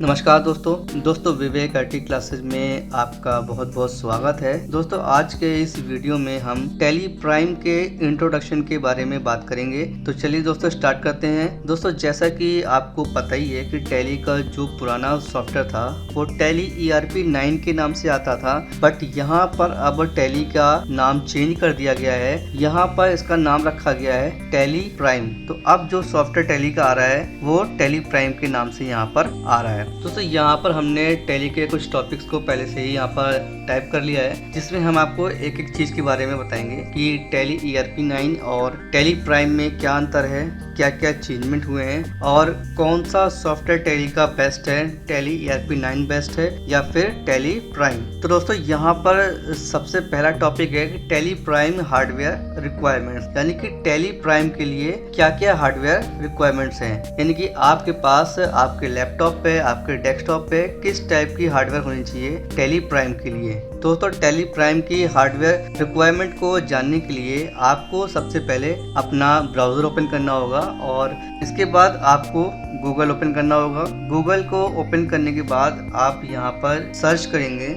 नमस्कार दोस्तों विवेक IT classes में आपका बहुत बहुत स्वागत है। दोस्तों आज के इस वीडियो में हम टैली प्राइम के इंट्रोडक्शन के बारे में बात करेंगे। तो चलिए दोस्तों स्टार्ट करते हैं। दोस्तों जैसा कि आपको पता ही है कि टैली का जो पुराना सॉफ्टवेयर था वो टैली ERP 9 के नाम से आता था, बट यहाँ पर अब टैली का नाम चेंज कर दिया गया है। यहाँ पर इसका नाम रखा गया है टैली प्राइम। तो अब जो सॉफ्टवेयर टैली का आ रहा है वो टैली प्राइम के नाम से यहाँ पर आ रहा है। दोस्तों यहाँ पर हमने टैली के कुछ टॉपिक्स को पहले से ही यहाँ पर टाइप कर लिया है, जिसमें हम आपको एक एक चीज के बारे में बताएंगे कि टैली ERP 9 और टैली प्राइम में क्या अंतर है, क्या क्या चेंजमेंट हुए हैं और कौन सा सॉफ्टवेयर टैली का बेस्ट है, टैली ERP 9 बेस्ट है या फिर टैली प्राइम। तो दोस्तों यहाँ पर सबसे पहला टॉपिक है कि टैली प्राइम हार्डवेयर रिक्वायरमेंट्स, यानी कि टैली प्राइम के लिए क्या क्या हार्डवेयर रिक्वायरमेंट्स हैं, यानी कि आपके पास आपके लैपटॉप पे, आपके डेस्कटॉप पे किस टाइप की हार्डवेयर होनी चाहिए टैली प्राइम के लिए। दोस्तों टैली प्राइम की हार्डवेयर रिक्वायरमेंट को जानने के लिए आपको सबसे पहले अपना ब्राउजर ओपन करना होगा और इसके बाद आपको गूगल ओपन करना होगा। गूगल को ओपन करने के बाद आप यहाँ पर सर्च करेंगे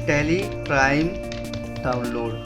टैली प्राइम डाउनलोड,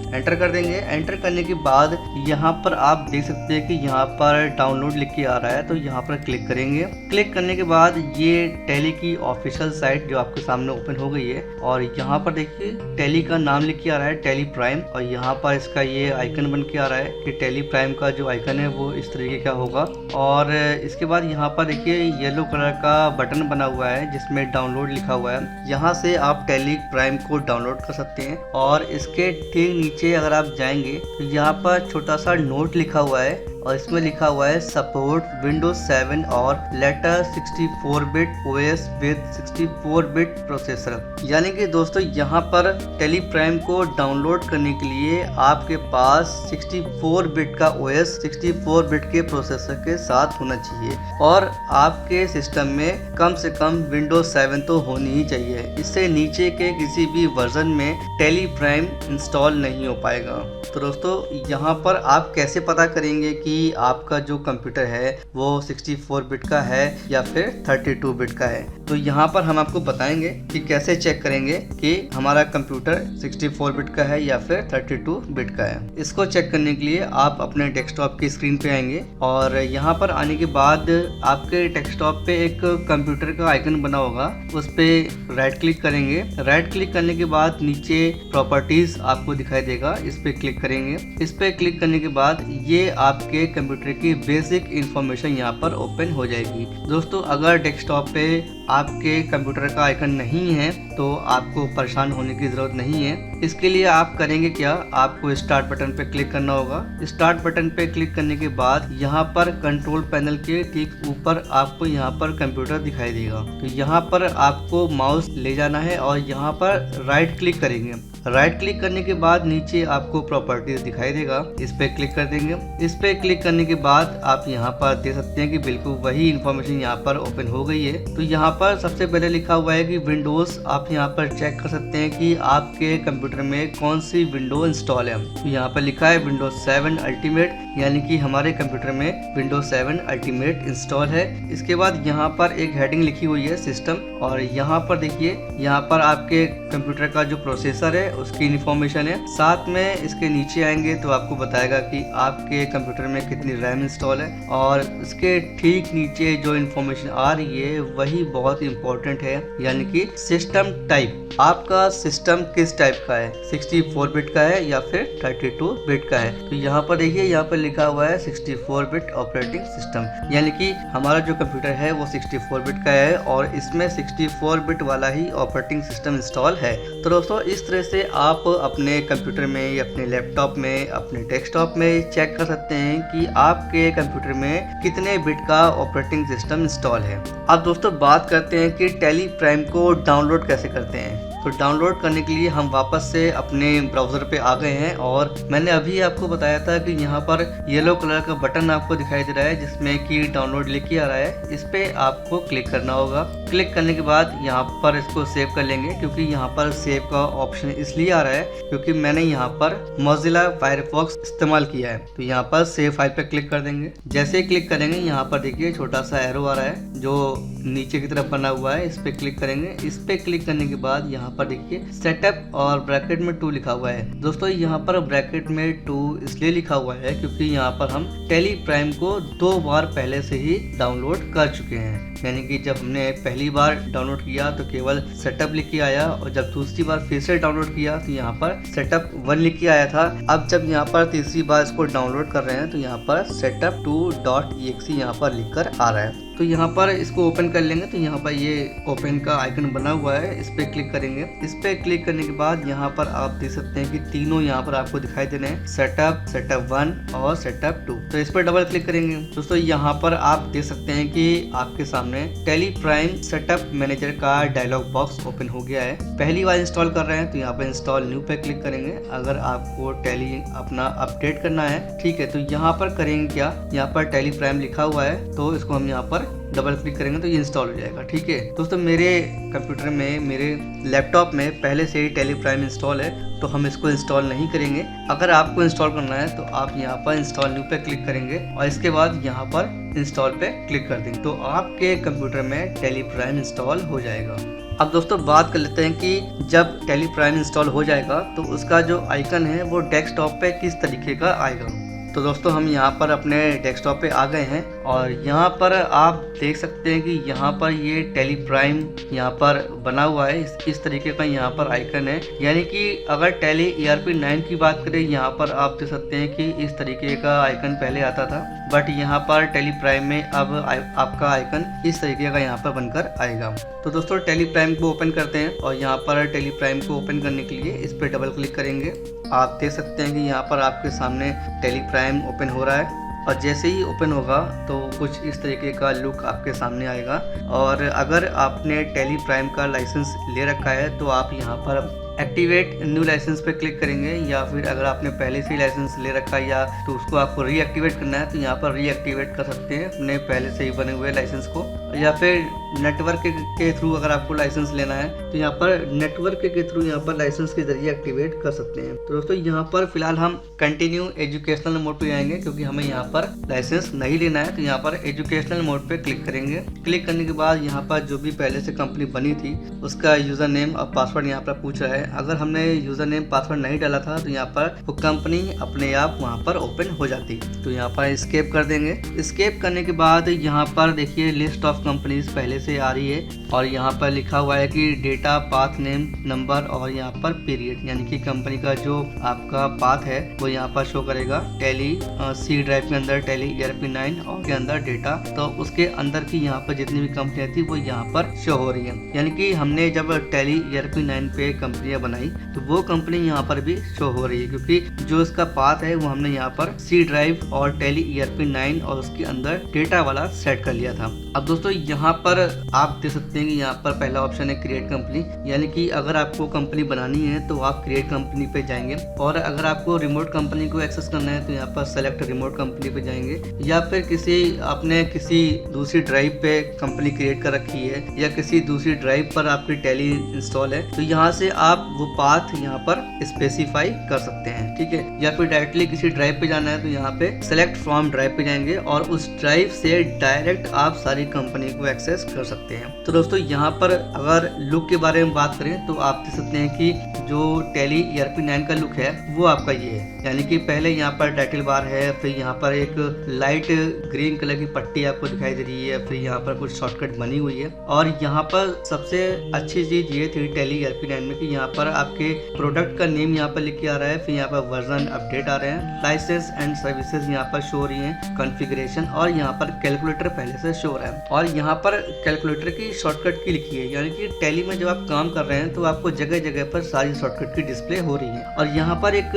एंटर कर देंगे। एंटर करने के बाद यहाँ पर आप देख सकते हैं कि यहाँ पर डाउनलोड लिख के आ रहा है, तो यहाँ पर क्लिक करेंगे। क्लिक करने के बाद ये टैली की ऑफिशियल साइट जो आपके सामने ओपन हो गई है और यहाँ पर देखिए टैली का नाम लिख के आ रहा है टैली प्राइम, और यहाँ पर इसका ये आइकन बन के आ रहा है कि टैली प्राइम का जो आइकन है वो इस तरीके का होगा। और इसके बाद यहाँ पर देखिए येलो कलर का बटन बना हुआ है जिसमें डाउनलोड लिखा हुआ है। यहाँ से आप टैली प्राइम को डाउनलोड कर सकते हैं और इसके ठीक नीचे अगर आप जाएंगे तो यहाँ पर छोटा सा नोट लिखा हुआ है और इसमें लिखा हुआ है सपोर्ट विंडोज 7 और लेटर 64-बिट OS विद 64-बिट प्रोसेसर। यानी कि दोस्तों यहाँ पर टैली प्राइम को डाउनलोड करने के लिए आपके पास 64-बिट का OS 64-बिट के प्रोसेसर के साथ होना चाहिए और आपके सिस्टम में कम से कम विंडोज 7 तो होनी ही चाहिए। इससे नीचे के किसी भी वर्जन में टैली प्राइम इंस्टॉल नहीं हो पाएगा। तो दोस्तों यहाँ पर आप कैसे पता करेंगे कि आपका जो कंप्यूटर है वो 64-बिट का है या फिर 32-बिट का है। तो यहाँ पर हम आपको बताएंगे कि कैसे चेक करेंगे कि हमारा कंप्यूटर 64-बिट का है या फिर 32-बिट का है। इसको चेक करने के लिए आप अपने डेस्कटॉप की स्क्रीन पे आएंगे और यहाँ पर आने के बाद आपके डेस्कटॉप पे एक कंप्यूटर का आइकन बना होगा, उस पर राइट क्लिक करेंगे। राइट क्लिक करने के बाद नीचे प्रॉपर्टीज आपको दिखाई देगा, इस पे क्लिक करेंगे। इस पे क्लिक करने के बाद ये आपके कंप्यूटर की बेसिक इंफॉर्मेशन यहाँ पर ओपन हो जाएगी। दोस्तों अगर डेस्कटॉप पे आपके कंप्यूटर का आइकन नहीं है तो आपको परेशान होने की जरूरत नहीं है। इसके लिए आप करेंगे क्या, आपको स्टार्ट बटन पे क्लिक करना होगा। स्टार्ट बटन पे क्लिक करने के बाद यहाँ पर कंट्रोल पैनल के ठीक ऊपर आपको यहाँ पर कंप्यूटर दिखाई देगा। तो यहाँ पर आपको माउस ले जाना है और यहाँ पर राइट क्लिक करेंगे। राइट क्लिक करने के बाद नीचे आपको प्रॉपर्टीज दिखाई देगा, इस पे क्लिक कर देंगे। इस पे क्लिक करने के बाद आप यहाँ पर देख सकते हैं कि बिल्कुल वही इंफॉर्मेशन यहाँ पर ओपन हो गई है। तो यहाँ पर सबसे पहले लिखा हुआ है कि विंडोज, आप यहाँ पर चेक कर सकते हैं कि आपके कंप्यूटर में कौन सी विंडो इंस्टॉल है। तो यहाँ पर लिखा है विंडोज 7 अल्टीमेट, यानी कि हमारे कंप्यूटर में विंडोज 7 अल्टीमेट इंस्टॉल है। इसके बाद यहाँ पर एक हेडिंग लिखी हुई है सिस्टम, और यहाँ पर देखिए यहाँ पर आपके कंप्यूटर का जो प्रोसेसर है उसकी इन्फॉर्मेशन है। साथ में इसके नीचे आएंगे तो आपको बताएगा कि आपके कंप्यूटर में कितनी रैम इंस्टॉल है, और इसके ठीक नीचे जो इन्फॉर्मेशन आ रही है वही बहुत इंपॉर्टेंट है, यानी कि सिस्टम टाइप। आपका सिस्टम किस टाइप का है, 64-बिट का है या फिर 32-बिट का है। तो यहाँ पर देखिए यहाँ पर लिखा हुआ है 64-बिट ऑपरेटिंग सिस्टम, यानी कि हमारा जो कंप्यूटर है वो 64-बिट का है और इसमें 64-बिट वाला ही ऑपरेटिंग सिस्टम इंस्टॉल है। तो दोस्तों इस तरह से आप अपने कंप्यूटर में या अपने लैपटॉप में, अपने डेस्कटॉप में चेक कर सकते हैं कि आपके कंप्यूटर में कितने बिट का ऑपरेटिंग सिस्टम इंस्टॉल है। अब दोस्तों बात करते हैं कि टैली प्राइम को डाउनलोड कैसे करते हैं। तो डाउनलोड करने के लिए हम वापस से अपने ब्राउज़र पे आ गए हैं और मैंने अभी आपको बताया था कि यहाँ पर येलो कलर का बटन आपको दिखाई दे रहा है जिसमें कि डाउनलोड लिख के आ रहा है। इस पे आपको क्लिक करना होगा। क्लिक करने के बाद यहाँ पर इसको सेव कर लेंगे, क्योंकि यहाँ पर सेव का ऑप्शन इसलिए आ रहा है क्योंकि मैंने यहाँ पर मोज़िला फायरफॉक्स इस्तेमाल किया है। तो यहाँ पर सेव फाइल पे क्लिक कर देंगे। जैसे ही क्लिक करेंगे यहाँ पर देखिए छोटा सा एरो आ रहा है जो नीचे की तरफ बना हुआ है, इस पे क्लिक करेंगे। इस पे क्लिक करने के बाद यहाँ पर देखिए सेटअप और ब्रैकेट में 2 लिखा हुआ है। दोस्तों यहाँ पर ब्रैकेट में 2 इसलिए लिखा हुआ है क्योंकि यहाँ पर हम टेली प्राइम को 2 बार पहले से ही डाउनलोड कर चुके हैं। यानी कि जब हमने पहली बार डाउनलोड किया तो केवल सेटअप लिख के आया, और जब दूसरी बार फिर से डाउनलोड किया तो यहाँ पर सेटअप 1 लिख के आया था। अब जब यहाँ पर तीसरी बार इसको डाउनलोड कर रहे हैं तो यहाँ पर setup 2.exe यहाँ पर लिखकर आ रहा है। तो यहाँ पर इसको ओपन कर लेंगे तो यहाँ पर ये ओपन का आइकन बना हुआ है, इस पे क्लिक करेंगे। इस पे क्लिक करने के बाद यहाँ पर आप देख सकते हैं कि तीनों यहाँ पर आपको दिखाई दे रहे हैं, सेटअप 1 और सेटअप 2। तो इस पर डबल क्लिक करेंगे। दोस्तों यहाँ पर आप देख सकते हैं कि आपके सामने टेली प्राइम सेटअप मैनेजर का डायलॉग बॉक्स ओपन हो गया है। पहली बार इंस्टॉल कर रहे हैं तो यहाँ पर इंस्टॉल न्यू पे क्लिक करेंगे। अगर आपको टेली अपना अपडेट करना है, ठीक है, तो यहाँ पर करेंगे क्या, यहाँ पर टेली प्राइम लिखा हुआ है तो इसको हम यहाँ पर डबल क्लिक करेंगे तो ये इंस्टॉल हो जाएगा। ठीक है दोस्तों, मेरे कंप्यूटर में, मेरे लैपटॉप में पहले से ही टेली प्राइम इंस्टॉल है तो हम इसको इंस्टॉल नहीं करेंगे। अगर आपको इंस्टॉल करना है तो आप यहाँ पर इंस्टॉल न्यू पे क्लिक करेंगे और इसके बाद यहाँ पर इंस्टॉल पे क्लिक कर देंगे तो आपके कंप्यूटर में टेली प्राइम इंस्टॉल हो जाएगा। अब दोस्तों बात कर लेते हैं कि जब टेली प्राइम इंस्टॉल हो जाएगा तो उसका जो आइकन है वो डेस्कटॉप पे किस तरीके का आएगा। तो दोस्तों हम यहाँ पर अपने डेस्कटॉप पे आ गए हैं और यहाँ पर आप देख सकते हैं कि यहाँ पर ये टेली प्राइम यहाँ पर बना हुआ है, इस तरीके का यहाँ पर आइकन है। यानी कि अगर टेली ERP9 की बात करें, यहाँ पर आप देख सकते हैं कि इस तरीके का आइकन पहले आता था, बट यहाँ पर टेली प्राइम में अब आपका आइकन इस तरीके का यहाँ पर बनकर आएगा। तो दोस्तों टेली प्राइम को ओपन करते हैं और यहाँ पर टेली प्राइम को ओपन करने के लिए इस पर डबल क्लिक करेंगे। आप देख सकते हैं कि यहाँ पर आपके सामने टेली प्राइम ओपन हो रहा है और जैसे ही ओपन होगा तो कुछ इस तरीके का लुक आपके सामने आएगा। और अगर आपने टेली प्राइम का लाइसेंस ले रखा है तो आप यहाँ पर एक्टिवेट न्यू लाइसेंस पे क्लिक करेंगे, या फिर अगर आपने पहले से ही लाइसेंस ले रखा है या तो उसको आपको रीएक्टिवेट करना है तो यहाँ पर रीएक्टिवेट कर सकते हैं अपने पहले से ही बने हुए लाइसेंस को, या फिर नेटवर्क के थ्रू अगर आपको लाइसेंस लेना है तो यहाँ पर नेटवर्क के थ्रू यहाँ पर लाइसेंस के जरिए एक्टिवेट कर सकते हैं। तो दोस्तों यहाँ पर फिलहाल हम कंटिन्यू एजुकेशनल मोड पे आएंगे क्योंकि हमें यहाँ पर लाइसेंस नहीं लेना है। तो यहाँ पर एजुकेशनल मोड पे क्लिक करेंगे। क्लिक करने के बाद यहाँ पर जो भी पहले से कंपनी बनी थी उसका यूजर नेम और पासवर्ड यहाँ पर पूछ रहा है। अगर हमने यूजर नेम पासवर्ड नहीं डाला था तो यहाँ पर वो कंपनी अपने आप वहाँ पर ओपन हो जाती। तो यहाँ पर एस्केप कर देंगे। एस्केप करने के बाद यहाँ पर देखिए लिस्ट ऑफ कंपनीज पहले से आ रही है और यहाँ पर लिखा हुआ है कि डेटा, पाथ नेम, नंबर और यहाँ पर पीरियड, यानी कि कंपनी का जो आपका पाथ है वो यहाँ पर शो करेगा। टेली सी ड्राइव के अंदर टेली ERP9 और के अंदर डेटा, तो उसके अंदर की यहाँ पर जितनी भी कंपनियां थी वो यहाँ पर शो हो रही है। यानी कि हमने जब टेली ERP9 पे कंपनियां बनाई तो वो कंपनी यहाँ पर भी शो हो रही है क्योंकि जो इसका पाथ है वो हमने यहाँ पर सी ड्राइव और टेली ERP9 और उसके अंदर डेटा वाला सेट कर लिया था। अब दोस्तों यहाँ पर आप देख सकते हैं कि यहाँ पर पहला ऑप्शन है क्रिएट कंपनी, यानी कि अगर आपको कंपनी बनानी है तो आप क्रिएट कंपनी पे जाएंगे, और अगर आपको रिमोट कंपनी को एक्सेस करना है तो यहाँ पर सेलेक्ट रिमोट कंपनी पे जाएंगे, या फिर आपने किसी दूसरी ड्राइव पे कंपनी क्रिएट कर रखी है या किसी दूसरी ड्राइव पर आपकी टेली इंस्टॉल है तो यहाँ से आप वो पाथ यहाँ पर स्पेसिफाई कर सकते हैं। ठीक है, या फिर डायरेक्टली किसी ड्राइव पे जाना है तो यहाँ पे सेलेक्ट फ्रॉम ड्राइव पे जाएंगे और उस ड्राइव से डायरेक्ट आप सारी कंपनी को एक्सेस कर सकते हैं। तो दोस्तों यहाँ पर अगर लुक के बारे में बात करें तो आप देख सकते हैं कि जो टेली ERP9 का लुक है वो आपका ये है, यानी कि पहले यहाँ पर टाइटल बार है, फिर यहाँ पर एक लाइट ग्रीन कलर की पट्टी आपको दिखाई दे रही है, फिर यहाँ पर कुछ शॉर्टकट बनी हुई है। और यहाँ पर सबसे अच्छी चीज ये थी टेली ERP9 में कि यहाँ पर आपके प्रोडक्ट का नेम यहाँ पर लिख के आ रहा है, फिर यहाँ पर वर्जन अपडेट आ रहे हैं, लाइसेंस एंड सर्विसेज यहाँ पर शो हो रही है, कॉन्फ़िगरेशन, और यहाँ पर कैलकुलेटर पहले से शो हो रहा है। और यहाँ पर कैलकुलेटर की शॉर्टकट की लिखी है, यानी कि टेली में जब आप काम कर रहे हैं तो आपको जगह जगह पर सारी शॉर्टकट की डिस्प्ले हो रही है। और यहाँ पर एक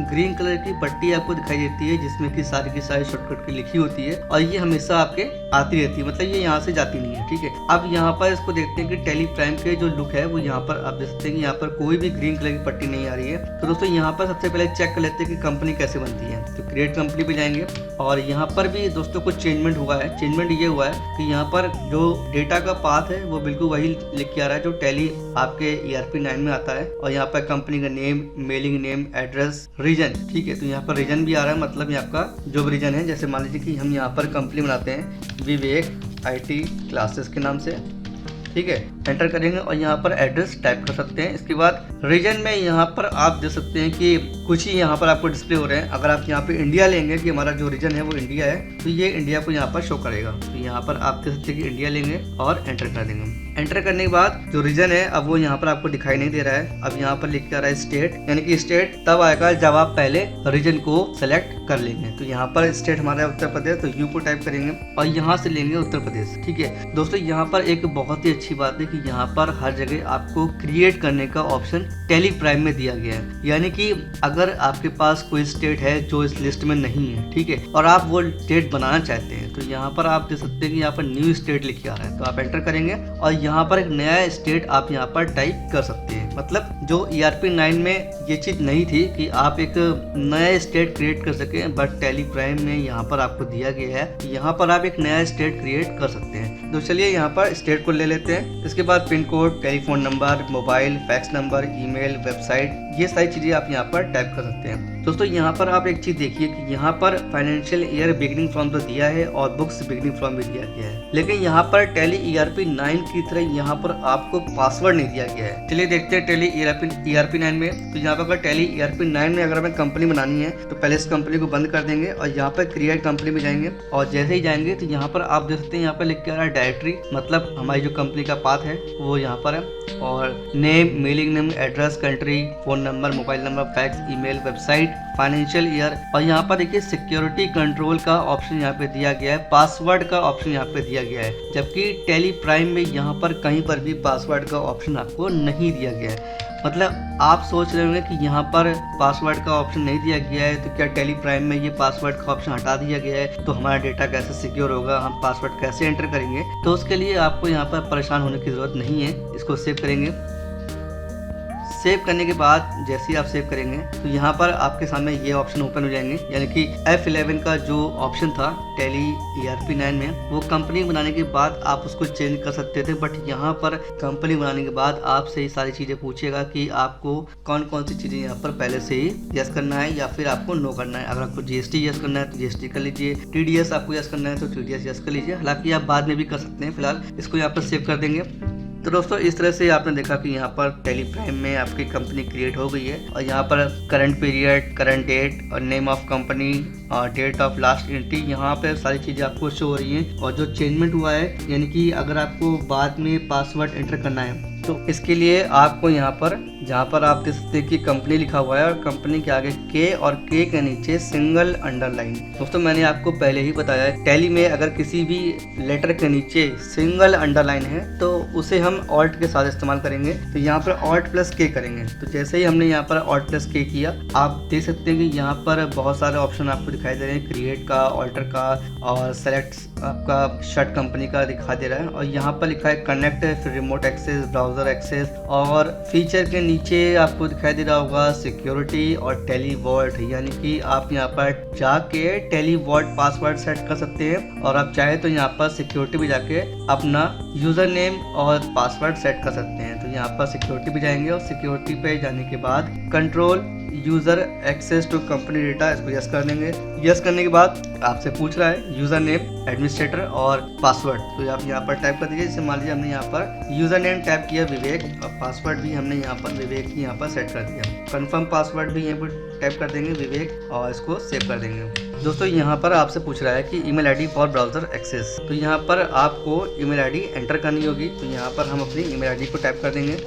ग्रीन कलर की पट्टी आपको दिखाई देती है जिसमें कि सारी की सारी शॉर्टकट की लिखी होती है और ये हमेशा आपके आती रहती है, मतलब ये यहाँ से जाती नहीं है। ठीक है, अब यहाँ पर इसको देखते हैं कि टेली प्राइम के जो लुक है वो यहाँ पर आप देख सकते हैं कि यहाँ पर कोई भी ग्रीन कलर की पट्टी नहीं आ रही है। तो दोस्तों यहाँ पर सबसे पहले चेक कर लेते हैं कि कंपनी कैसे बनती है। तो क्रिएट कंपनी पे जाएंगे और यहाँ पर भी दोस्तों कुछ चेंजमेंट हुआ है। चेंजमेंट ये हुआ है कि यहाँ पर जो डेटा का पाथ है वो बिल्कुल वही लिख के आ रहा है जो टेली आपके ERP9 में आता है, और यहाँ पर कंपनी का name, mailing name, address, reason. ठीक है, तो यहाँ पर रीजन भी आ रहा है, मतलब ये आपका जो भी रीजन है, जैसे मान लीजिए कि हम यहाँ पर कंपनी बनाते हैं विवेक IT क्लासेस के नाम से, ठीक है, एंटर करेंगे और यहाँ पर एड्रेस टाइप कर सकते हैं। इसके बाद रीजन में यहाँ पर आप दे सकते हैं कि कुछ ही यहाँ पर आपको डिस्प्ले हो रहे हैं। अगर आप यहाँ पे इंडिया लेंगे कि हमारा जो रीजन है वो इंडिया है, तो ये इंडिया को यहाँ पर शो करेगा। तो यहाँ पर आप दे सकते हैं कि इंडिया लेंगे और एंटर कर देंगे। एंटर करने के बाद जो रीजन है अब वो यहाँ पर आपको दिखाई नहीं दे रहा है। अब यहाँ पर लिख के आ रहा है स्टेट, यानी कि स्टेट तब आएगा जब आप पहले रीजन को सेलेक्ट कर लेंगे। तो यहाँ पर स्टेट हमारा है उत्तर प्रदेश, तो यू को टाइप करेंगे और यहाँ से लेंगे उत्तर प्रदेश, ठीक है। दोस्तों यहाँ पर एक बहुत ही अच्छी बात है कि यहाँ पर हर जगह आपको क्रिएट करने का ऑप्शन टेली प्राइम में दिया गया है। यानी कि अगर आपके पास कोई स्टेट है जो इस लिस्ट में नहीं है, ठीक है, और आप वो स्टेट बनाना चाहते हैं, तो यहाँ पर आप देख सकते हैं कि यहाँ पर न्यू स्टेट लिख के आ रहा है। तो आप एंटर करेंगे और यहाँ पर एक नया स्टेट आप यहाँ पर टाइप कर सकते हैं। मतलब जो ERP9 में ये चीज नहीं थी कि आप एक नया स्टेट क्रिएट कर सके, बट टेली प्राइम में यहाँ पर आपको दिया गया है, यहाँ पर आप एक नया स्टेट क्रिएट कर सकते हैं। तो चलिए यहाँ पर स्टेट को ले लेते हैं। इसके बाद pin code, telephone number, mobile, fax number, email, website, ये सारी चीजें आप यहाँ पर टाइप कर सकते हैं। दोस्तों यहाँ पर आप एक चीज देखिए कि यहाँ पर फाइनेंशियल ईयर बिगिनिंग फ्रॉम तो दिया है और बुक्स बिगिनिंग फ्रॉम भी दिया गया है, लेकिन यहाँ पर टेली ERP9 की तरह यहाँ पर आपको पासवर्ड नहीं दिया गया है। चलिए देखते हैं टेली ERP9 में। तो यहाँ पर अगर टेली ERP9 में अगर हमें कंपनी बनानी है तो पहले इस कंपनी को बंद कर देंगे और यहाँ पर क्रिएट कंपनी में जाएंगे और जैसे ही जाएंगे तो यहाँ पर आप देख सकते हैं यहाँ पर लिख के आ रहा है डायरेक्टरी, मतलब हमारी जो कंपनी का पाथ है वो यहाँ पर है, और name, mailing name, address, country, phone number, mobile number, fax, email, website, financial year, और यहाँ पर देखिए सिक्योरिटी कंट्रोल का ऑप्शन यहाँ पे दिया गया है, पासवर्ड का ऑप्शन यहाँ पे दिया गया है, जबकि टेली प्राइम में यहाँ पर कहीं पर भी पासवर्ड का ऑप्शन आपको नहीं दिया गया है। मतलब आप सोच रहे होंगे कि यहाँ पर पासवर्ड का ऑप्शन नहीं दिया गया है, तो क्या टेली प्राइम में ये पासवर्ड का ऑप्शन हटा दिया गया है, तो हमारा डेटा कैसे सिक्योर होगा, हम पासवर्ड कैसे एंटर करेंगे। तो उसके लिए आपको यहाँ पर परेशान होने की जरूरत नहीं है। इसको सेव करेंगे। सेव करने के बाद जैसे ही आप सेव करेंगे तो यहाँ पर आपके सामने ये ऑप्शन ओपन हो जाएंगे, यानी कि F11 का जो ऑप्शन था टेली ERP9 में, वो कंपनी बनाने के बाद आप उसको चेंज कर सकते थे, बट यहाँ पर कंपनी बनाने के बाद आपसे ये सारी चीज़ें पूछेगा कि आपको कौन कौन सी चीज़ें यहाँ पर पहले से ही यस करना है या फिर आपको नो करना है। अगर आपको GST यस करना है तो GST कर लीजिए, TDS आपको यस करना है तो TDS यस कर लीजिए। हालांकि आप बाद में भी कर सकते हैं, फिलहाल इसको यहाँ पर सेव कर देंगे। तो दोस्तों इस तरह से आपने देखा कि यहाँ पर टेली प्राइम में आपकी कंपनी क्रिएट हो गई है और यहाँ पर करंट पीरियड, करंट डेट और नेम ऑफ कंपनी और डेट ऑफ लास्ट एंट्री, यहाँ पे सारी चीज़ें आपको शो हो रही हैं। और जो चेंजमेंट हुआ है, यानी कि अगर आपको बाद में पासवर्ड एंटर करना है तो इसके लिए आपको यहाँ पर जहाँ पर आप देख सकते हैं कि कंपनी लिखा हुआ है और कंपनी के आगे के और के के नीचे सिंगल अंडरलाइन। दोस्तों मैंने आपको पहले ही बताया है, टैली में अगर किसी भी लेटर के नीचे सिंगल अंडरलाइन है तो उसे हम ऑल्ट के साथ इस्तेमाल करेंगे। तो यहाँ पर ऑल्ट प्लस के करेंगे। तो जैसे ही हमने यहाँ पर ऑल्ट प्लस के किया, आप देख सकते हैं कि यहाँ पर बहुत सारे ऑप्शन आपको दिखाई दे रहे हैं, क्रिएट का, ऑल्टर का और सेलेक्ट आपका शर्ट कंपनी का दिखा दे रहा है। और यहाँ पर लिखा है कनेक्ट, फिर रिमोट एक्सेस, ब्राउजर एक्सेस, और फीचर के नीचे आपको दिखाई दे रहा होगा सिक्योरिटी और टेली वॉल्ट, यानी कि आप यहाँ पर जाके टेली वॉल्ट पासवर्ड सेट कर सकते हैं और आप चाहे तो यहाँ पर सिक्योरिटी भी जाके अपना यूजर नेम और पासवर्ड सेट कर सकते हैं। तो यहाँ पर सिक्योरिटी भी जाएंगे और सिक्योरिटी पे जाने के बाद control user access to company data, इसको यस कर देंगे। यस करने के बाद आपसे पूछ रहा है यूजर नेम, एडमिनिस्ट्रेटर और पासवर्ड, तो आप यहाँ पर टाइप कर दीजिए। जैसे मान लीजिए हमने यहाँ पर यूजर नेम टाइप किया विवेक और पासवर्ड भी हमने यहाँ पर विवेक ही यहाँ पर सेट कर दिया। कंफर्म पासवर्ड भी यहाँ पर टाइप कर देंगे विवेक और इसको सेव कर देंगे। दोस्तों यहाँ पर आपसे पूछ रहा है कि email ID for browser access, तो यहाँ पर आपको ईमेल आईडी एंटर करनी होगी। तो यहाँ पर हम अपनी ईमेल आईडी को टाइप कर देंगे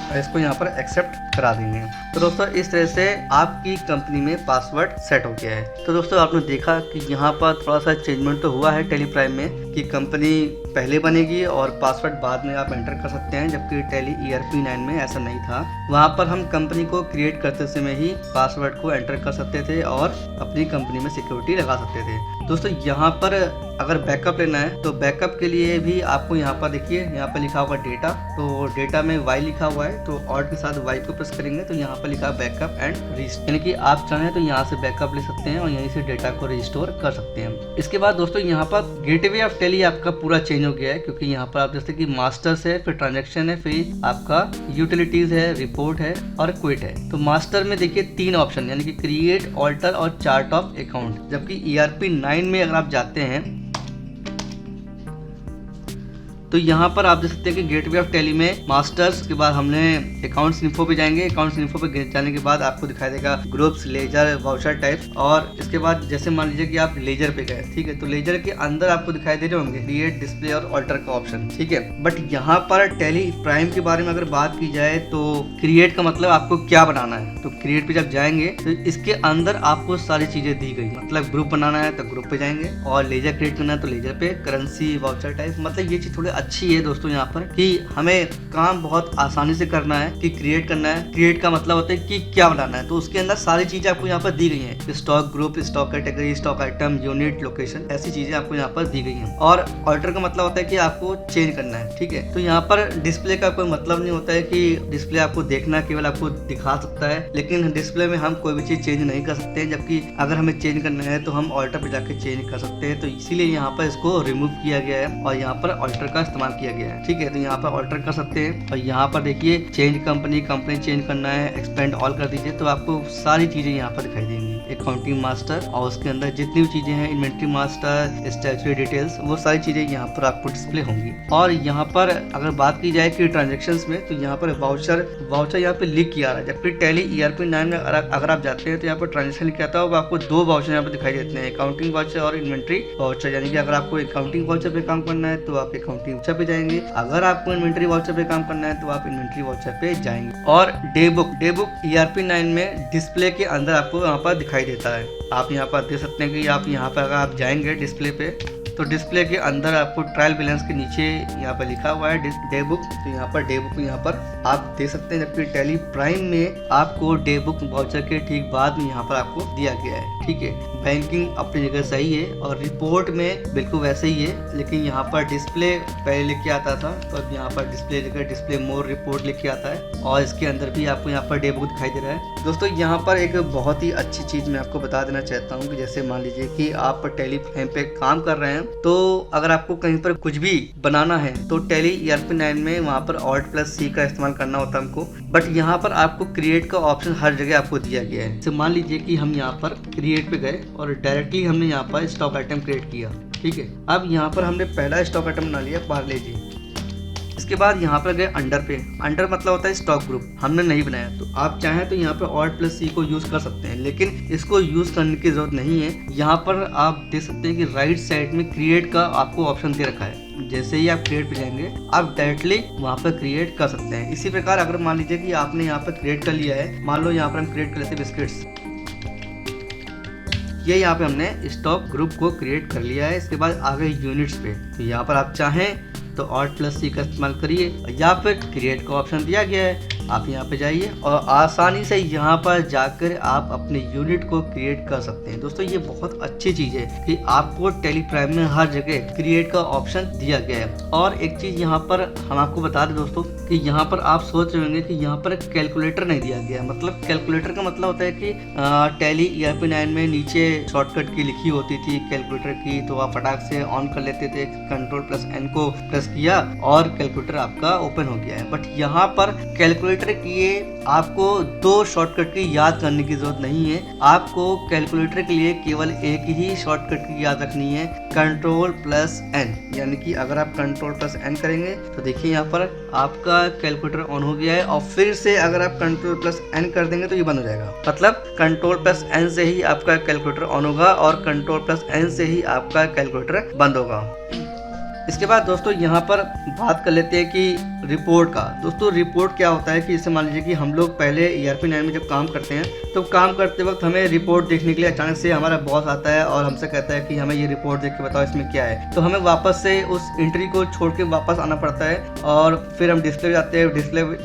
और इसको यहाँ पर एक्सेप्ट करा देंगे। तो दोस्तों इस तरह से आपकी कंपनी में पासवर्ड सेट हो गया है। तो दोस्तों आपने देखा कि यहाँ पर थोड़ा सा चेंजमेंट तो हुआ है टेली प्राइम में कि कंपनी पहले बनेगी और पासवर्ड बाद में आप एंटर कर सकते हैं, जबकि टेली ERP9 में ऐसा नहीं था। वहाँ पर हम कंपनी को क्रिएट करते समय ही पासवर्ड को एंटर कर सकते थे और अपनी कंपनी में सिक्योरिटी लगा सकते थे। दोस्तों यहाँ पर अगर बैकअप लेना है तो बैकअप के लिए भी आपको यहाँ पर देखिए, यहाँ पर लिखा हुआ डेटा, तो डेटा में Y लिखा हुआ है, तो ऑल्ट के साथ Y को प्रेस करेंगे तो यहाँ पर लिखा बैकअप एंड रिस्टोर, यानी कि आप चाहें तो यहाँ से बैकअप ले सकते हैं और यहीं से डेटा को रिस्टोर कर सकते हैं। इसके बाद दोस्तों यहाँ पर गेटवे ऑफ टेली आपका पूरा चेंज हो गया है, क्योंकि यहाँ पर आप जैसे कि मास्टर्स है, फिर ट्रांजेक्शन है, फिर आपका यूटिलिटीज है, रिपोर्ट है और क्विट है। तो मास्टर में देखिए 3 ऑप्शन, यानी कि क्रिएट, ऑल्टर और चार्ट ऑफ अकाउंट, जबकि ERP9 में अगर आप जाते हैं तो यहाँ पर आप देख सकते हैं कि गेटवे ऑफ टैली में मास्टर्स के बाद हमने अकाउंट्स इन्फो पे जाएंगे। अकाउंट्स इन्फो पे जाने के बाद आपको दिखाई देगा ग्रुप्स, लेजर, वाउचर टाइप्स, और इसके बाद जैसे मान लीजिए कि आप लेजर पे गए, ठीक है, तो लेजर के अंदर आपको दिखाई दे रहे होंगे क्रिएट, डिस्प्ले और ऑल्टर का ऑप्शन, ठीक है। बट यहाँ पर टैली प्राइम के बारे में अगर बात की जाए तो क्रिएट का मतलब आपको क्या बनाना है, तो क्रिएट पे जब जाएंगे तो इसके अंदर आपको सारी चीजें दी गई, मतलब ग्रुप बनाना है तो ग्रुप पे जाएंगे, और लेजर क्रिएट करना है तो लेजर पे, करेंसी, वाउचर टाइप, मतलब ये चीज थोड़ी अच्छी है दोस्तों यहाँ पर कि हमें काम बहुत आसानी से करना है कि क्रिएट करना है। क्रिएट का मतलब होता है कि क्या बनाना है, तो उसके अंदर सारी चीजें आपको यहाँ पर दी गई हैं, stock group, stock category, stock item, unit, location, ऐसी चीजें आपको यहाँ पर दी गई हैं। और ऑल्टर का मतलब होता है कि आपको चेंज करना है, ठीक है। तो यहाँ पर डिस्प्ले का कोई मतलब नहीं होता है कि डिस्प्ले आपको देखना केवल आपको दिखा सकता है, लेकिन डिस्प्ले में हम कोई भी चीज चेंज नहीं कर सकते हैं, जबकि अगर हमें चेंज करना है तो हम ऑल्टर पे जाके चेंज कर सकते हैं। तो इसीलिए यहाँ पर इसको रिमूव किया गया है और यहाँ पर ऑल्टर का इस्तेमाल किया गया है, ठीक है। तो यहाँ पर ऑल्टर कर सकते हैं, और यहाँ पर देखिए चेंज कंपनी चेंज करना है, एक्सपेंड ऑल कर दीजिए, तो आपको सारी चीजें यहाँ पर दिखाई देंगी। अकाउंटिंग मास्टर और उसके अंदर जितनी भी चीजें हैं, इन्वेंट्री मास्टर, स्टैट्यूटरी डिटेल्स, वो सारी चीजें यहाँ पर आपको डिस्प्ले होंगी। और यहाँ पर अगर बात की जाए कि ट्रांजेक्शंस में, तो यहाँ पर वाउचर यहाँ पे लिख किया रहा है, जबकि टैली ERP 9 में अगर आप जाते हैं तो यहाँ पर ट्रांजेक्शन लिखा आता है, और आपको दो वाउचर यहाँ पर दिखाई देते हैं, अकाउंटिंग वाउचर और इन्वेंट्री वाउचर। यानी कि अगर आपको अकाउंटिंग वाउचर पे काम करना है तो आप अकाउंटिंग वाउचर पे जाएंगे, अगर आपको इन्वेंट्री वाउचर पे काम करना है तो आप इन्वेंट्री वाउचर पे जाएंगे। और डे बुक ERP 9 में डिस्प्ले के अंदर आपको यहाँ पर दिखाई देता है। आप यहाँ पर देख सकते हैं कि आप यहाँ पर अगर आप जाएंगे डिस्प्ले पे, तो डिस्प्ले के अंदर आपको ट्रायल बैलेंस के नीचे यहाँ पर लिखा हुआ है डे बुक, तो यहाँ पर डे बुक यहाँ पर आप देख सकते हैं, जबकि टैली प्राइम में आपको डे बुक वाउचर के ठीक बाद में यहाँ पर आपको दिया गया है, ठीक है। बैंकिंग अपनी जगह सही है और रिपोर्ट में बिल्कुल वैसे ही है, लेकिन यहाँ पर डिस्प्ले पहले लिख के आता था, तो अब यहाँ पर डिस्प्ले जगह डिस्प्ले मोर रिपोर्ट लिख के आता है, और इसके अंदर भी आपको यहाँ पर डे बुक दिखाई दे रहा है। दोस्तों यहाँ पर एक बहुत ही अच्छी चीज मैं आपको बता देना चाहता हूँ कि जैसे मान लीजिए कि आप टैली प्राइम पे काम कर रहे हैं, तो अगर आपको कहीं पर कुछ भी बनाना है तो टैली ERP 9 में वहाँ पर Alt+C का इस्तेमाल करना होता है हमको, बट यहाँ पर आपको क्रिएट का ऑप्शन हर जगह आपको दिया गया है। तो मान लीजिए कि हम यहाँ पर क्रिएट पे गए और डायरेक्टली हमने यहाँ पर स्टॉक आइटम क्रिएट किया, ठीक है। अब यहाँ पर हमने पहला स्टॉक आइटम बना लिया पार्ले जी। इसके बाद यहाँ पर गए अंडर पे, अंडर मतलब होता है स्टॉक ग्रुप, हमने नहीं बनाया, तो आप चाहें तो यहाँ पर Alt+C को यूज कर सकते हैं, लेकिन इसको यूज करने की जरूरत नहीं है। यहाँ पर आप देख सकते हैं कि राइट साइड में क्रिएट का आपको ऑप्शन दे रखा है, जैसे ही आप क्रिएट पे जाएंगे आप डायरेक्टली वहाँ पर क्रिएट कर सकते हैं। इसी प्रकार अगर मान लीजिए कि आपने यहाँ पर क्रिएट कर लिया है, मान लो यहाँ पर हम क्रिएट कर लेते हैं बिस्किट्स, ये यहाँ पे हमने स्टॉक ग्रुप को क्रिएट कर लिया है। इसके बाद आ गए यूनिट्स पे, तो यहाँ पर आप चाहें तो Alt+C का इस्तेमाल करिए, या फिर क्रिएट का ऑप्शन दिया गया है, आप यहाँ पे जाइए और आसानी से यहाँ पर जाकर आप अपने यूनिट को क्रिएट कर सकते हैं। दोस्तों ये बहुत अच्छी चीज है कि आपको टैली प्राइम में हर जगह क्रिएट का ऑप्शन दिया गया है। और एक चीज यहाँ पर हम आपको बता दें दोस्तों कि यहाँ पर आप सोच रहे होंगे कि यहाँ पर कैलकुलेटर नहीं दिया गया, मतलब कैलकुलेटर का मतलब होता है कि टैली ERP 9 में नीचे शॉर्टकट की लिखी होती थी कैलकुलेटर की, तो आप फटाक से ऑन कर लेते थे, Ctrl+N को प्रेस किया और कैलकुलेटर आपका ओपन हो गया है। बट यहाँ पर कैलकुलेटर के लिए आपको दो शॉर्टकट की याद करने की जरूरत नहीं है, आपको कैलकुलेटर के लिए केवल एक ही शॉर्टकट की याद रखनी है, Ctrl+N। यानी कि अगर आप Ctrl+N करेंगे तो देखिए यहाँ पर आपका कैलकुलेटर ऑन हो गया है, और फिर से अगर आप Ctrl+N कर देंगे तो ये बंद हो जाएगा। मतलब Ctrl+N से ही आपका कैलकुलेटर ऑन होगा और Ctrl+N से ही आपका कैलकुलेटर बंद होगा। इसके बाद दोस्तों यहाँ पर बात कर लेते हैं कि रिपोर्ट का। दोस्तों रिपोर्ट क्या होता है कि जैसे मान लीजिए कि हम लोग पहले ERP 9 में जब काम करते हैं तो काम करते वक्त हमें रिपोर्ट देखने के लिए अचानक से हमारा बॉस आता है और हमसे कहता है कि हमें ये रिपोर्ट देख के बताओ इसमें क्या है, तो हमें वापस से उस एंट्री को छोड़ के वापस आना पड़ता है और फिर हम डिस्प्ले जाते हैं,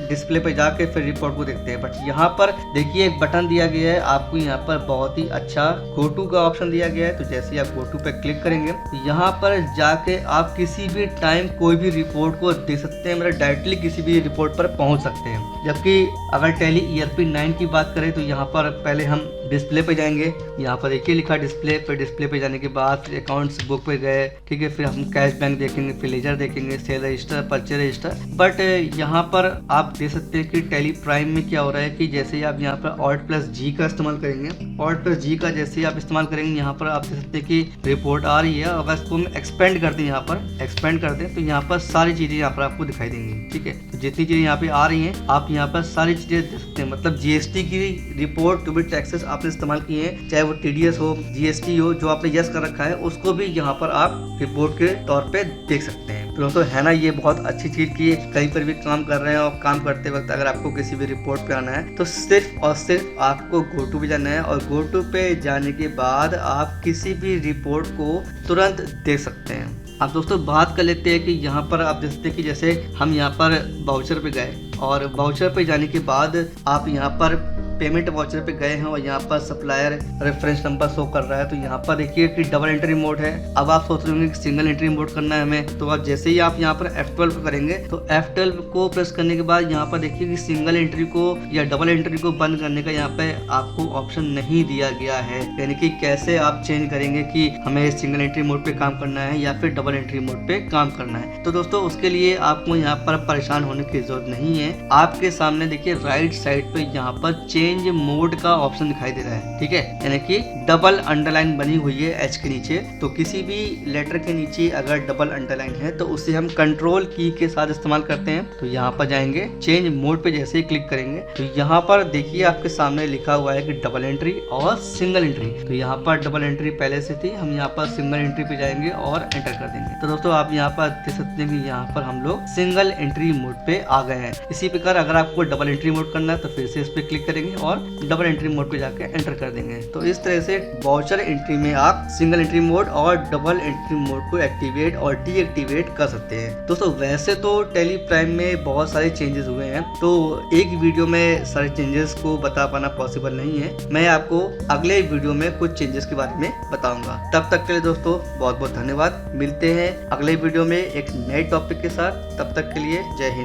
डिस्प्ले पे जाके फिर रिपोर्ट को देखते हैं। बट यहाँ पर देखिए एक बटन दिया गया है आपको, यहाँ पर बहुत ही अच्छा गो टू का ऑप्शन दिया गया है। तो जैसे ही आप गो टू पे क्लिक करेंगे तो यहाँ पर जाके आप किसी भी टाइम कोई भी रिपोर्ट को देख सकते हैं, मतलब डायरेक्टली किसी भी रिपोर्ट पर पहुंच सकते हैं। जबकि अगर टैली ERP 9 की बात करें तो यहाँ पर पहले हम डिस्प्ले पे जाएंगे, यहाँ पर देखिए लिखा डिस्प्ले पे जाने के बाद अकाउंट्स बुक पे गए, ठीक है, फिर हम कैश बैंक देखेंगे, फिर लेजर देखेंगे, cell register, purchase register. But यहाँ पर आप देख सकते हैं कि टैली प्राइम में क्या हो रहा है कि जैसे आप यहाँ पर Alt+G का इस्तेमाल करेंगे, Alt+G का जैसे आप इस्तेमाल करेंगे यहाँ पर आप देख सकते हैं कि रिपोर्ट आ रही है। अगर इसको हम एक्सपेंड करते हैं, यहाँ पर एक्सपेंड कर दें तो यहाँ पर सारी चीजें यहाँ पर आपको दिखाई देंगी। ठीक है, तो जितनी चीजें यहाँ पे आ रही हैं आप यहाँ पर सारी चीजें देख सकते हैं। मतलब जीएसटी की रिपोर्ट टू बी टैक्सेस आपने इस्तेमाल किए हैं, चाहे वो टीडीएस हो, जीएसटी हो, जो आपने यस कर रखा है उसको भी यहाँ पर आप रिपोर्ट के तौर पे देख सकते हैं। तो दोस्तों है ना, ये बहुत अच्छी चीज की कहीं पर भी काम कर रहे हैं और काम करते वक्त अगर आपको किसी भी रिपोर्ट पे आना है तो सिर्फ और सिर्फ आपको GoTo पे जाना है और GoTo पे जाने के बाद आप किसी भी रिपोर्ट को तुरंत देख सकते हैं। अब दोस्तों बात कर लेते हैं कि यहाँ पर आप देखते हैं कि जैसे हम यहाँ पर वाउचर पे गए और वाउचर पे जाने के बाद आप यहाँ पर पेमेंट वाउचर पे गए हैं और यहाँ पर सप्लायर रेफरेंस नंबर शो कर रहा है। तो यहाँ पर देखिए कि डबल एंट्री मोड है। अब आप सोच रहे होंगे कि सिंगल एंट्री मोड करना है हमें, तो आप जैसे ही आप यहाँ पर F12 करेंगे तो F12 को प्रेस करने के बाद यहाँ पर देखिए कि सिंगल एंट्री को या डबल एंट्री को बंद करने का यहाँ पे आपको ऑप्शन नहीं दिया गया है। यानी कि कैसे आप चेंज करेंगे कि हमें सिंगल एंट्री मोड पे काम करना है या फिर डबल एंट्री मोड पे काम करना है। तो दोस्तों उसके लिए आपको यहाँ पर परेशान होने की जरूरत नहीं है। आपके सामने देखिए राइट साइड पे यहाँ पर चेंज मोड का ऑप्शन दिखाई दे रहा है। ठीक है, यानी कि डबल अंडरलाइन बनी हुई है एच के नीचे। तो किसी भी लेटर के नीचे अगर डबल अंडरलाइन है तो उसे हम कंट्रोल की के साथ इस्तेमाल करते हैं। तो यहाँ पर जाएंगे, चेंज मोड पे जैसे ही क्लिक करेंगे तो यहाँ पर देखिए आपके सामने लिखा हुआ है कि डबल एंट्री और सिंगल एंट्री। तो यहाँ पर डबल एंट्री पहले से थी, हम यहाँ पर सिंगल एंट्री पे जाएंगे और एंटर कर देंगे। तो दोस्तों आप यहाँ पर देख सकते हैं कि यहाँ पर हम लोग सिंगल एंट्री मोड पे आ गए हैं। इसी प्रकार अगर आपको डबल एंट्री मोड करना है तो फिर से इस पे क्लिक करेंगे और डबल एंट्री मोड पे जाके एंटर कर देंगे। तो इस तरह से वाउचर एंट्री में आप सिंगल एंट्री मोड और डबल एंट्री मोड को एक्टिवेट और डीएक्टिवेट कर सकते हैं। दोस्तों वैसे तो टेली प्राइम में बहुत सारे चेंजेस हुए हैं, तो एक वीडियो में सारे चेंजेस को बता पाना पॉसिबल नहीं है। मैं आपको अगले वीडियो में कुछ चेंजेस के बारे में बताऊंगा। तब तक के लिए दोस्तों बहुत बहुत धन्यवाद। मिलते हैं अगले वीडियो में एक नए टॉपिक के साथ। तब तक के लिए जय हिंद।